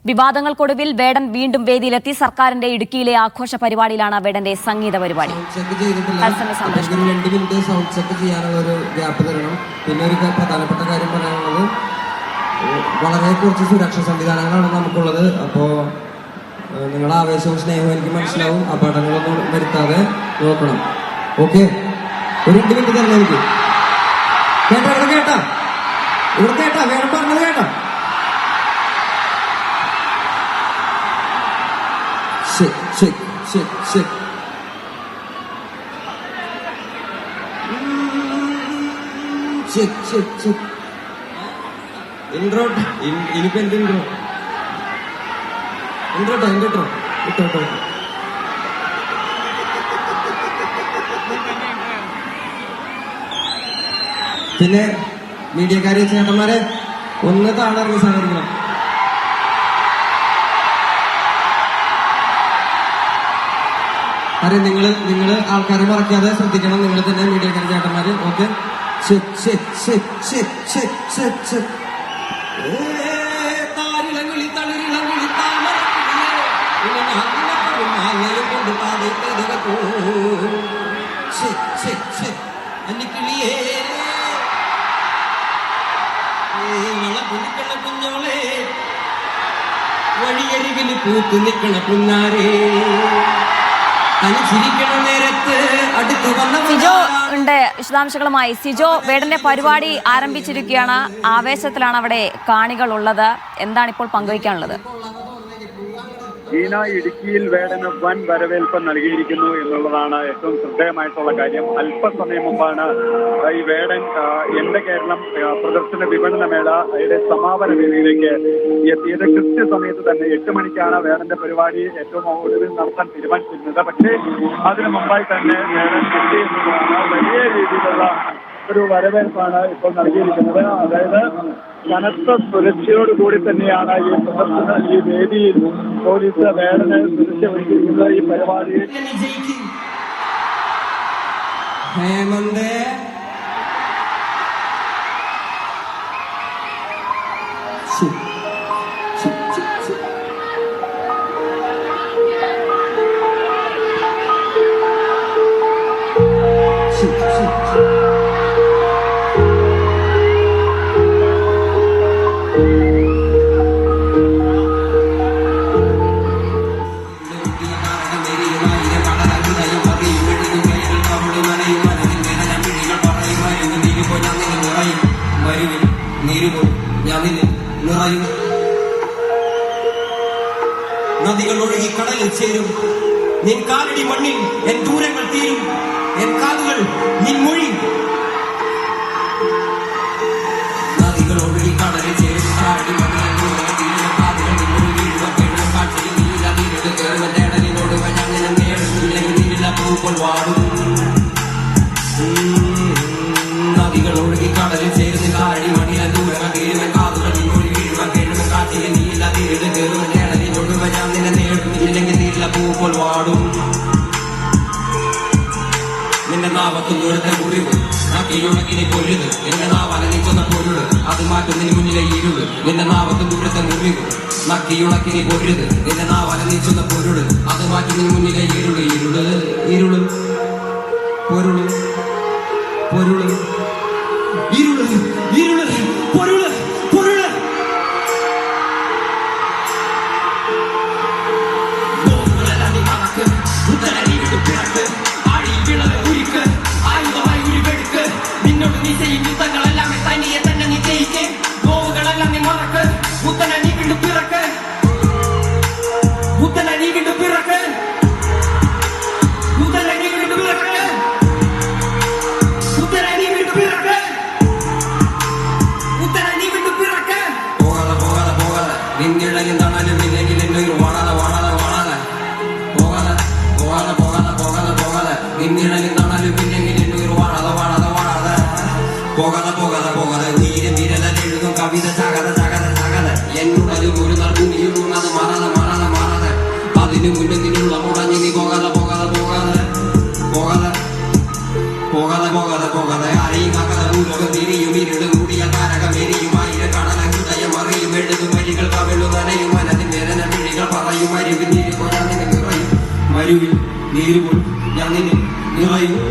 വിവാദങ്ങൾക്കൊടുവിൽ വേടൻ വീണ്ടും വേദിയിലെത്തി. സർക്കാരിന്റെ ഇടുക്കിയിലെ ആഘോഷ പരിപാടിയിലാണ് വേടന്റെ സംഗീത പരിപാടി. പിന്നെ ഒരു പ്രധാനപ്പെട്ട കാര്യം പറയാനുള്ളത്, വളരെ കുറച്ച് സുരക്ഷാ സംവിധാനങ്ങളാണ് നമുക്കുള്ളത്. അപ്പോൾ നിങ്ങളുടെ ആവേശവും സ്നേഹവും എനിക്ക് മനസ്സിലാവും. അപകടങ്ങളൊന്നും വരുത്താതെ നോക്കണം. ഓക്കെ, ഒരു 2 മിനിറ്റ് തന്നെ എനിക്ക് കേട്ടാ ഇവിടെ കേട്ടാ വേണം പറഞ്ഞത് കേട്ടാ. ഇൻട്രോ ഇനിയിപ്പോ എന്ത് ഇൻട്രോ ഇട്ടോ. പിന്നെ മീഡിയക്കാരെ ചേട്ടന്മാരെ ഒന്ന് താഴെ സഹകരിക്കണം. അരെ നിങ്ങൾ ആൾക്കാരെ മറക്കാതെ ശ്രദ്ധിക്കണം. നിങ്ങൾ തന്നെ മീഡിയക്കാരെ ചേട്ടന്മാര്. ഓക്കെ, കുഞ്ഞോളെ വഴിയരികില് പൂത്തു നിൽക്കണ പുന്നാരേ, സിജോ ഉണ്ട് വിശദാംശങ്ങളുമായി. സിജോ, വേടന്റെ പരിപാടി ആരംഭിച്ചിരിക്കുകയാണ്. ആവേശത്തിലാണ് അവിടെ കാണികൾ ഉള്ളത്. എന്താണ് ഇപ്പോൾ പങ്കുവയ്ക്കാനുള്ളത്? ജീന, ഇടുക്കിയിൽ വേടന് വൻ വരവേൽപ്പ് നൽകിയിരിക്കുന്നു എന്നുള്ളതാണ് ഏറ്റവും ശ്രദ്ധേയമായിട്ടുള്ള കാര്യം. അല്പസമയം മുമ്പാണ് ഈ വേടൻ എന്റെ കേരളം പ്രദർശന വിപണന മേളയുടെ സമാപന വേദിയിലേക്ക് എത്തിയത്. കൃത്യസമയത്ത് തന്നെ 8 മണിക്കാണ് വേടന്റെ പരിപാടി ഏറ്റവും ഒടുവിൽ നടത്താൻ തീരുമാനിച്ചിരുന്നത്. പക്ഷേ അതിനു മുമ്പായി തന്നെ വേടൻ എത്തി എന്നുള്ളതാണ്. വലിയ രീതിയിലുള്ള ഒരു വരവേൽപ്പാണ് ഇപ്പോൾ നൽകിയിരിക്കുന്നത്. അതായത് കനത്ത സുരക്ഷയോടുകൂടി തന്നെയാണ് ഈ പ്രദർശന ഈ വേദിയിൽ പോലീസ് വേടനെ സുരക്ഷ ഒരുക്കിയിരിക്കുന്നത്. ഈ പരിപാടിയിൽ നദികൾ ഒഴുകി കടലിൽ ചേരും. നിൻ കാലടി മണ്ണിൽ എൻ ദൂരങ്ങൾ തീരും. എൻ കാതുകൾ നിൻ മൊഴി. നദികൾ ഒഴുകി കടലിൽ ചേരും. കാലടി മണ്ണിൽ എൻ ദൂരങ്ങൾ തീരും. കാതുകൾ നിൻ മൊഴി വീഴുക കേഴുക കാട്ടിൽ നീല നീരിട്ട് കേറുക നേടലിനോട് വഴങ്ങനെ നേടുന്നില്ലെങ്കിൽ നീല പൂക്കൾ വാടും. നദികൾ ഒഴുകി കടലിൽ ചേരുന്ന കാലടി മണ്ണിൽ എൻ ദൂരങ്ങൾ തീരും. കാതുകൾ നിൻ മൊഴി വീഴുക കേഴുക കാട്ടിൽ നീല നീരിട്ട് കേറുക നേടലിനോട് വഴാൻ നിന്നെ നേടുന്നില്ലെങ്കിൽ നീല പൂക്കൾ വാടും. നിന്റെ നാവത്ത് ദൂരത്തെ മുറിവ് നാക്കിയുണക്കിനെ കൊല്ലുത്. എന്റെ നാവാല നീക്കുന്ന പൊരുള് അത് മാറ്റുന്നതിന് മുന്നിലെ ഇരുള്. നിന്റെ നാവത്ത് ദൂരത്തെ മുറിവ് നക്കിയുണക്കിനെ കൊല്ലുത്. നിന്റെ നാവാല നീച്ചുന്ന പൊരുള് അത് മാറ്റുന്നതിന് മുന്നിലെ ഇരുള്. ഇരുള് ഇരുള് പൊരുള് പൊരുള് ഇരുള് ഇരുള് പൊരുള് പൊരുള്. നിന്നോട് നീ ചെയ്യും യുദ്ധങ്ങളെല്ലാം തനിയെ തന്നെ നീ ജയിക്കേ. നോവുകളെല്ലാം നീ മറക്ക്. മുത്തന നീ വീണ്ടും പിറക്ക്. മുത്തന നീ വീണ്ടും പിറക്ക്. മുത്തന നീ വീണ്ടും പിറക്ക്. മുത്തന നീ വീണ്ടും പിറക്ക്. മുത്തന നീ വീണ്ടും പിറക്ക്. പോകാതെ പോകാതെ പോകാതെ നിന്നിളയും തണലും ഇല്ലെങ്കിൽ എന്നൊരു വാടാതെ വാടാതെ വാടാതെ പോകാതെ പോകാതെ പോകാതെ പോകാതെ പോകാതെ നിന്നിളയും തണലും ഇല്ലെങ്കിൽ എന്നൊരു വാടാതെ വാടാതെ വാടാതെ പോകാതെ പോകാതെ പോകാതെ നീരും വിരലെഴുതും കവിത ചകത ചകത ചകത എന്നുടലും ഒരു നാൾ ഭൂമിയിൽ അത് മാറാതെ മാറാതെ മാറാതെ അതിനു മുന്നിൽ നിന്നുള്ള മുടങ്ങി നീ പോകാതെ പോകാതെ പോകാതെ പോകാതെ പോകാതെ പോകാതെ പോകാതെ ആരെയും ആകാതെ ഭൂലോകം തിരിയും ഇരുട് മൂടിയ താരകം എരിയും ആയിരം കടല ഹൃദയം അറിയും എഴുതും വഴികൾ കവിളു നനയും മനതിന്റെ തെരുവിൽ നീരുപോൽ ഞാൻ നിന്നെ നിറയും.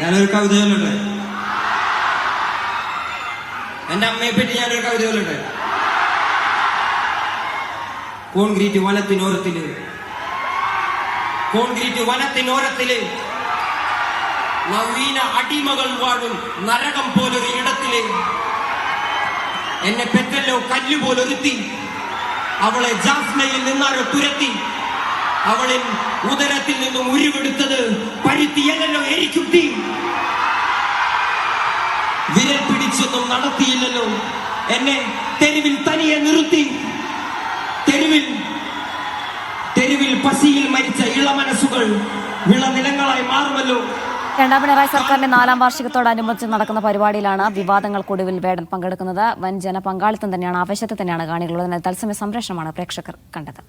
ഞാനൊരു കവിത ചൊല്ലട്ടെ. എന്റെ അമ്മയെ പറ്റി ഞാനൊരു കവിത ചൊല്ലട്ടെ. കോൺക്രീറ്റ് വനത്തിനോരത്തില്, കോൺക്രീറ്റ് വനത്തിനോരത്തില് നവീന അടിമകൾ വാഴും നരകം പോലൊരു ഇടത്തില് എന്നെ പെറ്റല്ലോ കല്ലുപോലൊരുത്തി. അവളെ ജാഫ്നയിൽ നിന്നാരോ തുരത്തി. അവളിൽ ഉദരത്തിൽ നിന്നും ഉരുവെടുത്തത് പരുത്തിയല്ലോ എരിക്കുത്തി. വിരൽ പിടിച്ചൊന്നും നടത്തിയില്ലല്ലോ എന്നെ തെരുവിൽ തനിയെ നിർത്തി. തെരുവിൽ പസിയിൽ മരിച്ച ഇളമനസ്സുകൾ വിളനിലങ്ങളായി മാറുമല്ലോ. രണ്ടാം പിണറായി സർക്കാരിന്റെ 4ാം വാർഷികത്തോടനുബന്ധിച്ച് നടക്കുന്ന പരിപാടിയിലാണ് വിവാദങ്ങൾക്കൊടുവിൽ വേടൻ പങ്കെടുക്കുന്നത്. വൻ ജനപങ്കാളിത്തം തന്നെയാണ്, ആവേശത്തിൽ തന്നെയാണ് കാണികളുള്ളത്. തത്സമയ സംപ്രേഷണമാണ് പ്രേക്ഷകർ കണ്ടത്.